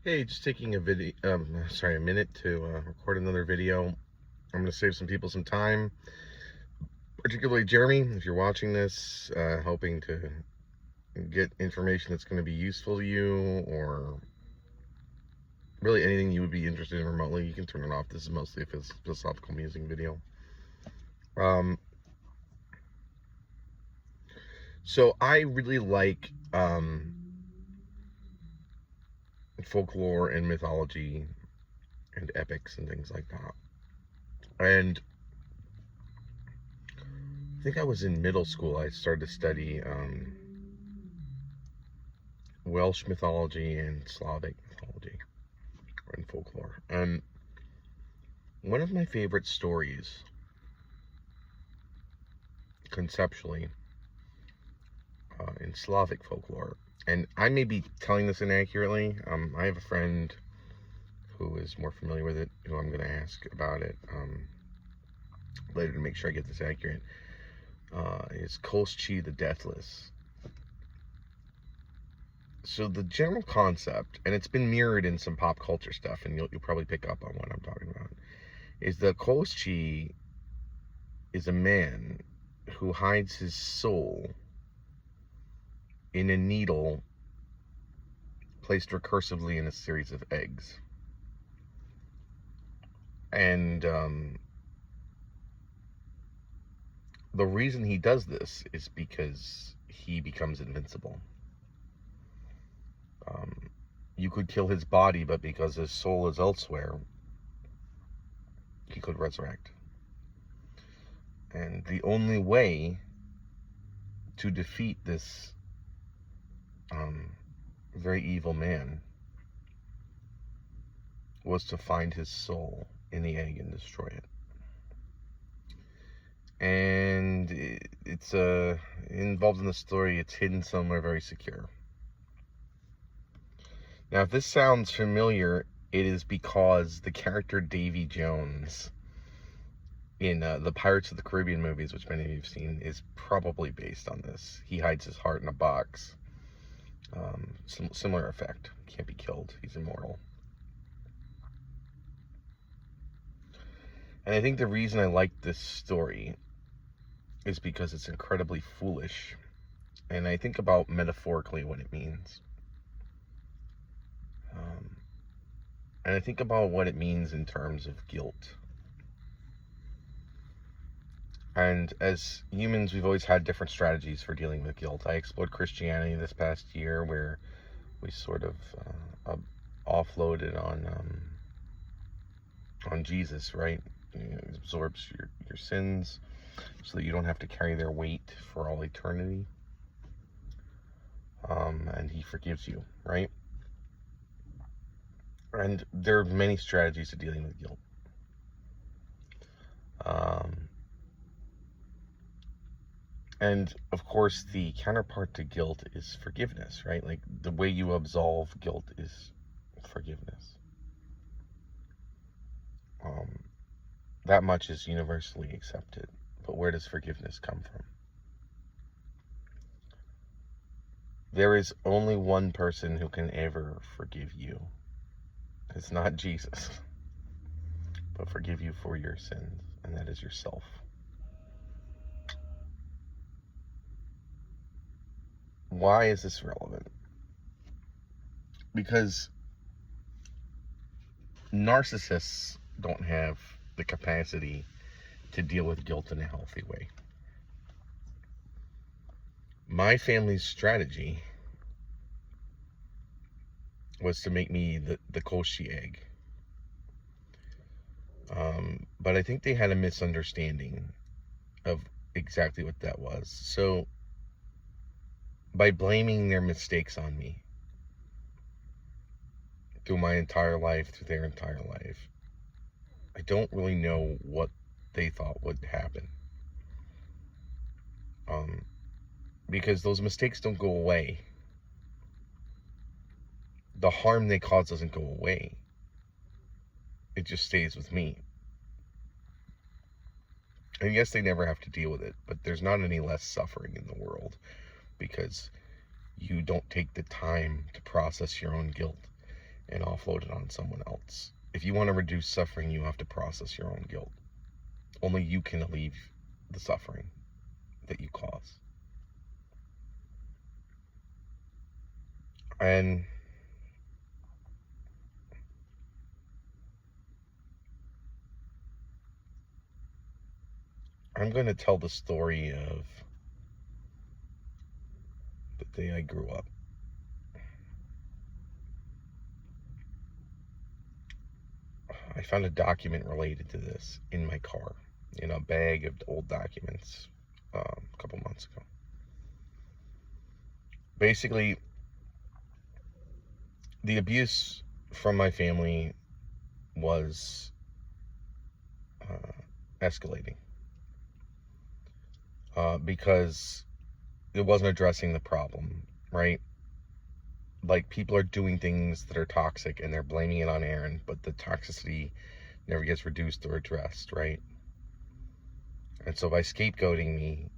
Hey, just taking a minute to record another video. I'm going to save some people some time, particularly Jeremy, if you're watching this, hoping to get information that's going to be useful to you, or really anything you would be interested in remotely. You can turn it off. This is mostly a philosophical musing video. So I really like folklore and mythology and epics and things like that. And I think I was in middle school. I started to study Welsh mythology and Slavic mythology and folklore. And one of my favorite stories, conceptually, in Slavic folklore, and I may be telling this inaccurately. I have a friend who is more familiar with it, who I'm going to ask about it later to make sure I get this accurate. Is Koschei the Deathless. So the general concept, and it's been mirrored in some pop culture stuff, and you'll probably pick up on what I'm talking about, is that Koschei is a man who hides his soul in a needle placed recursively in a series of eggs. And the reason he does this is because he becomes invincible. You could kill his body, but because his soul is elsewhere, he could resurrect. And the only way to defeat this very evil man was to find his soul in the egg and destroy it. And it's involved in the story. It's hidden somewhere very secure. Now, if this sounds familiar, it is because the character Davy Jones in the Pirates of the Caribbean movies, which many of you have seen, is probably based on this. He hides his heart in a box. Similar effect. Can't be killed. He's immortal. And I think the reason I like this story is because it's incredibly foolish. And I think about metaphorically what it means. And I think about what it means in terms of guilt. And as humans, we've always had different strategies for dealing with guilt. I explored Christianity this past year, where we sort of offloaded on Jesus, right? It absorbs your sins so that you don't have to carry their weight for all eternity. And he forgives you, right? And there are many strategies to dealing with guilt. And of course, the counterpart to guilt is forgiveness, right? Like, the way you absolve guilt is forgiveness. That much is universally accepted. But where does forgiveness come from? There is only one person who can ever forgive you. It's not Jesus, but forgive you for your sins, and that is yourself. Why is this relevant? Because narcissists don't have the capacity to deal with guilt in a healthy way. My family's strategy was to make me the Koschei egg. But I think they had a misunderstanding of exactly what that was. So by blaming their mistakes on me through my entire life, through their entire life, I don't really know what they thought would happen. Because those mistakes don't go away. The harm they cause doesn't go away. It just stays with me. And yes, they never have to deal with it, but there's not any less suffering in the world because you don't take the time to process your own guilt. and offload it on someone else. If you want to reduce suffering, you have to process your own guilt. Only you can alleviate the suffering that you cause. And I'm going to tell the story of the day I grew up. I found a document related to this in my car, in a bag of old documents, a couple months ago. Basically, the abuse from my family was escalating because it wasn't addressing the problem, right? Like, people are doing things that are toxic and they're blaming it on Aaron, but the toxicity never gets reduced or addressed, right? And so by scapegoating me,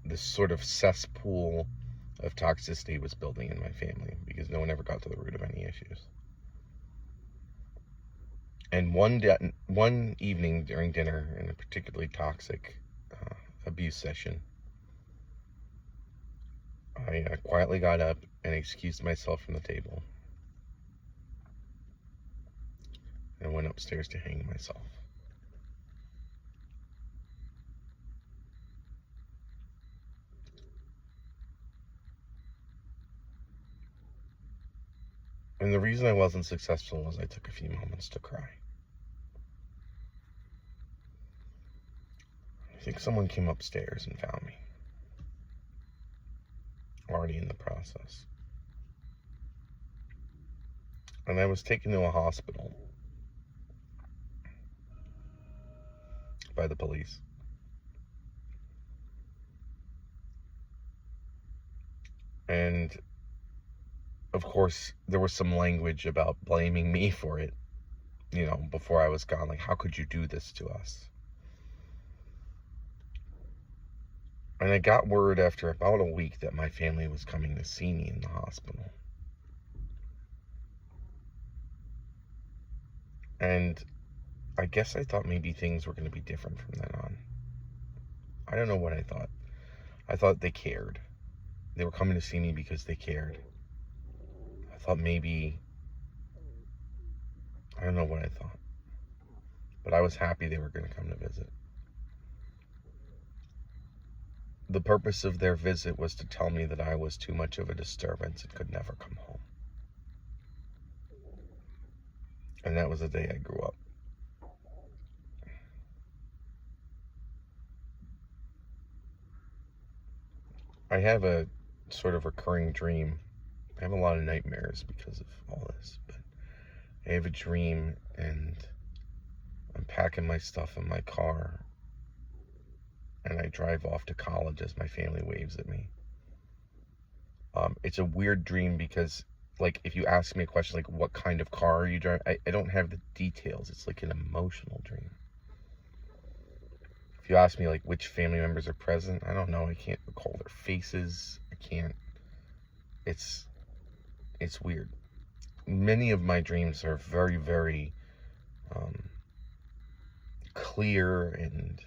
this sort of cesspool of toxicity was building in my family because no one ever got to the root of any issues. And one evening during dinner, in a particularly toxic abuse session, I quietly got up and excused myself from the table and went upstairs to hang myself. And the reason I wasn't successful was I took a few moments to cry. I think someone came upstairs and found me, already in the process. And I was taken to a hospital by the police. And of course, there was some language about blaming me for it, you know, before I was gone. Like, how could you do this to us? And I got word after about a week that my family was coming to see me in the hospital. And I guess I thought maybe things were going to be different from then on. I don't know what I thought. I thought they cared. They were coming to see me because they cared. I thought maybe, I don't know what I thought. But I was happy they were going to come to visit. The purpose of their visit was to tell me that I was too much of a disturbance and could never come home. And that was the day I grew up. I have a sort of recurring dream. I have a lot of nightmares because of all this, but I have a dream and I'm packing my stuff in my car and I drive off to college as my family waves at me. It's a weird dream because, like, if you ask me a question like, what kind of car are you driving? I don't have the details. It's like an emotional dream. If you ask me, like, which family members are present, I don't know. I can't recall their faces. I can't. It's weird. Many of my dreams are very, very clear and,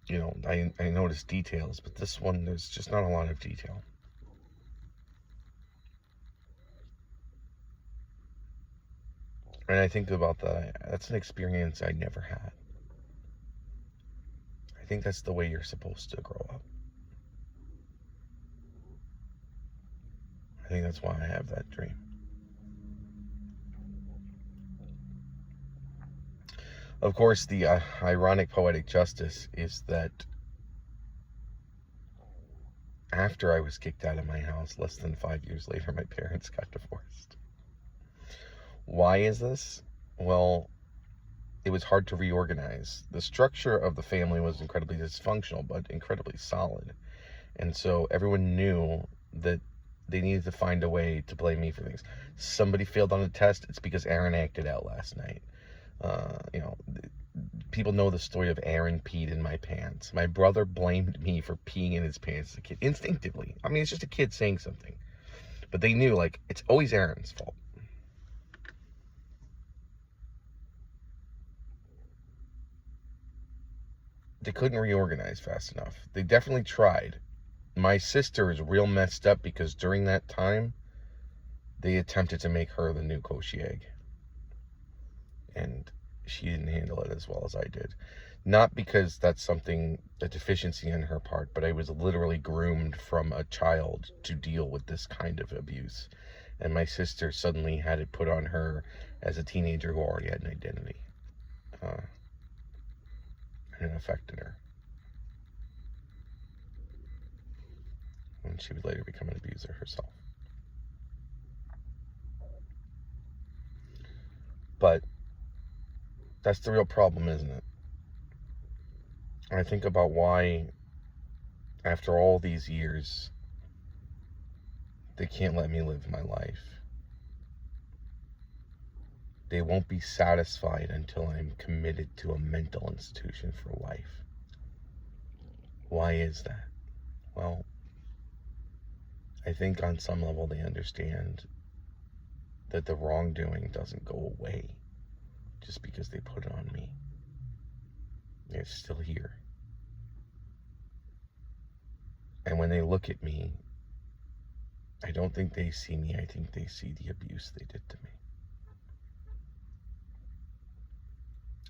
you know, I notice details, but this one, there's just not a lot of detail. And I think about that. That's an experience I never had. I think that's the way you're supposed to grow up. I think that's why I have that dream. Of course, the ironic poetic justice is that after I was kicked out of my house, less than 5 years later, my parents got divorced. Why is this? Well, it was hard to reorganize. The structure of the family was incredibly dysfunctional, but incredibly solid. And so everyone knew that they needed to find a way to blame me for things. Somebody failed on a test, it's because Aaron acted out last night. You know, people know the story of Aaron peed in my pants. My brother blamed me for peeing in his pants as a kid, instinctively. I mean, it's just a kid saying something. But they knew, like, it's always Aaron's fault. They couldn't reorganize fast enough. They definitely tried. My sister is real messed up because during that time, they attempted to make her the new Koschei. And she didn't handle it as well as I did. Not because that's something, a deficiency on her part, but I was literally groomed from a child to deal with this kind of abuse. And my sister suddenly had it put on her as a teenager who already had an identity. And it affected her. And she would later become an abuser herself. But that's the real problem, isn't it? I think about why, after all these years, they can't let me live my life. They won't be satisfied until I'm committed to a mental institution for life. Why is that? Well, I think on some level they understand that the wrongdoing doesn't go away just because they put it on me. It's still here. And when they look at me, I don't think they see me. I think they see the abuse they did to me.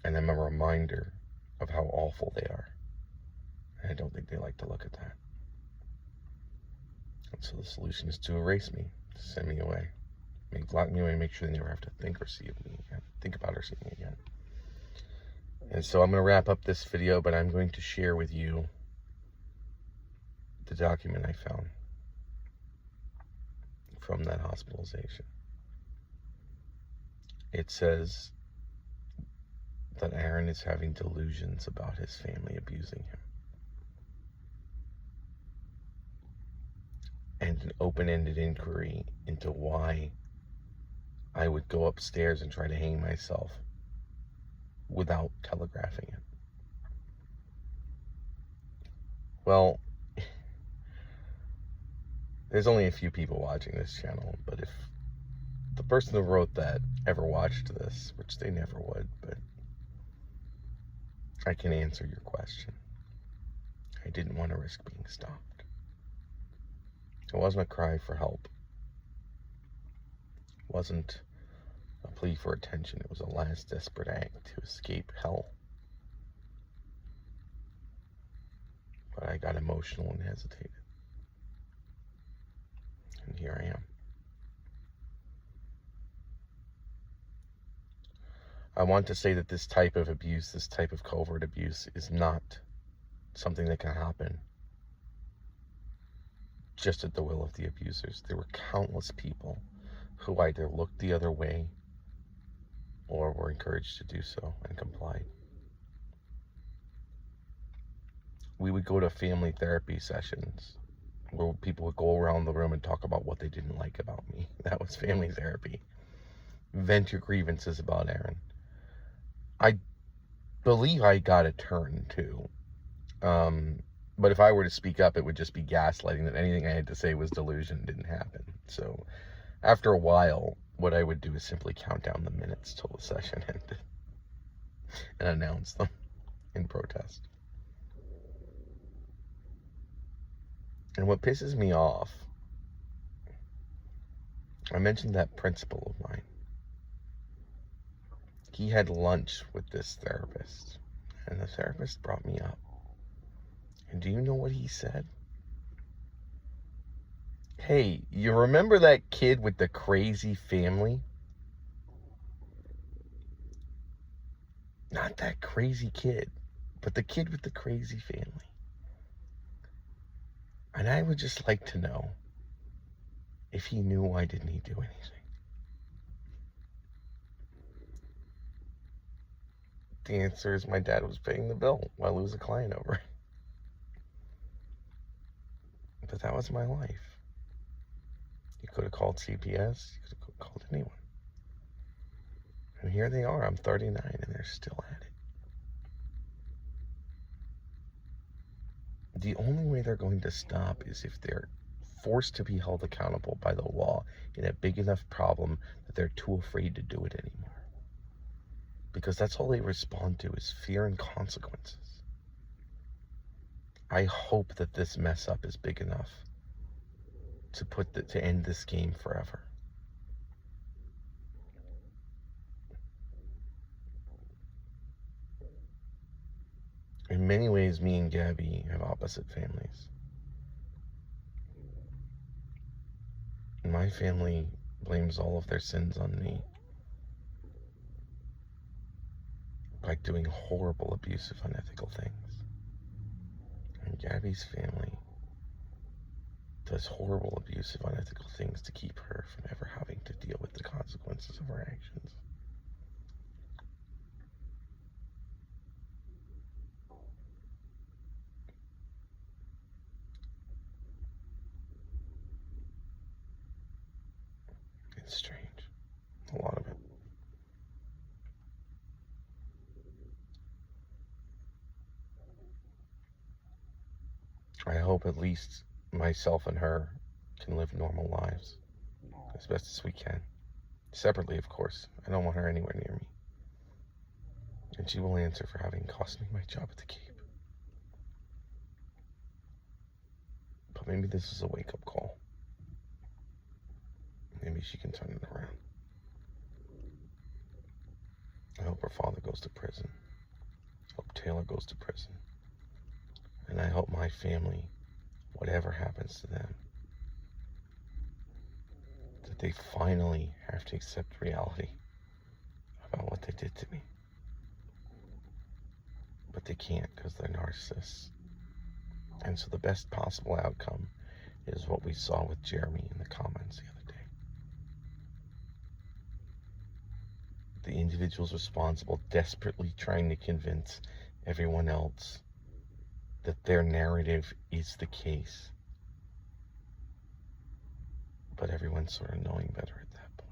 And I'm a reminder of how awful they are. And I don't think they like to look at that. And so the solution is to erase me, to send me away. Lock me away, make sure they never have to think or see of me again. Think about or see me again. And so I'm going to wrap up this video, but I'm going to share with you the document I found from that hospitalization. It says that Aaron is having delusions about his family abusing him. And an open-ended inquiry into why I would go upstairs and try to hang myself without telegraphing it. Well, there's only a few people watching this channel, but if the person who wrote that ever watched this, which they never would, but I can answer your question. I didn't want to risk being stopped. It wasn't a cry for help. It wasn't a plea for attention. It was a last desperate act to escape hell. But I got emotional and hesitated. And here I am. I want to say that this type of abuse, this type of covert abuse, is not something that can happen just at the will of the abusers. There were countless people who either looked the other way or were encouraged to do so and complied. We would go to family therapy sessions where people would go around the room and talk about what they didn't like about me. That was family therapy. Vent your grievances about Aaron. I believe I got a turn too. But if I were to speak up, it would just be gaslighting that anything I had to say was delusion, didn't happen. So after a while, what I would do is simply count down the minutes till the session ended and announce them in protest. And what pisses me off, I mentioned that principal of mine. He had lunch with this therapist, and the therapist brought me up. And do you know what he said? Hey, you remember that kid with the crazy family? Not that crazy kid, but the kid with the crazy family. And I would just like to know if he knew, why didn't he do anything? The answer is my dad was paying the bill while he was a client over. But that was my life. You could have called CPS, you could have called anyone. And here they are, I'm 39 and they're still at it. the only way they're going to stop is if they're forced to be held accountable by the law in a big enough problem that they're too afraid to do it anymore. Because that's all they respond to is fear and consequences. I hope that this mess up is big enough to end this game forever. In many ways, me and Gabby have opposite families. My family blames all of their sins on me by doing horrible, abusive, unethical things. And Gabby's family does horrible, abusive, unethical things to keep her from ever having to deal with the consequences of her actions. It's strange. A lot of it. I hope at least myself and her can live normal lives as best as we can. Separately, of course. I don't want her anywhere near me. And she will answer for having cost me my job at the Cape. But maybe this is a wake-up call. Maybe she can turn it around. I hope her father goes to prison. I hope Taylor goes to prison. And I hope my family, whatever happens to them, that they finally have to accept reality about what they did to me. But they can't because they're narcissists. And so the best possible outcome is what we saw with Jeremy in the comments the other day. The individuals responsible desperately trying to convince everyone else that their narrative is the case. But everyone's sort of knowing better at that point.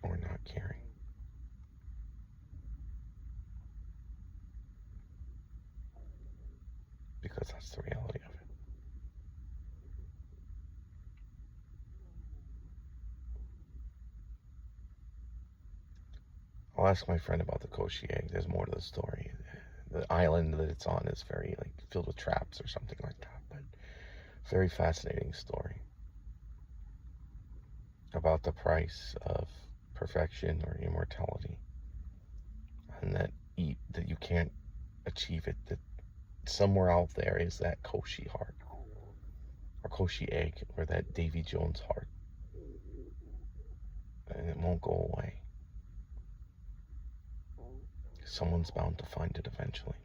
Or not caring. Because that's the reality of it. I'll ask my friend about the Koschei. There's more to the story. The island that it's on is very filled with traps or something like that, but very fascinating story about the price of perfection or immortality, and that you can't achieve it, that somewhere out there is that Koschei heart, or Koschei egg, or that Davy Jones heart, and it won't go away. Someone's bound to find it eventually.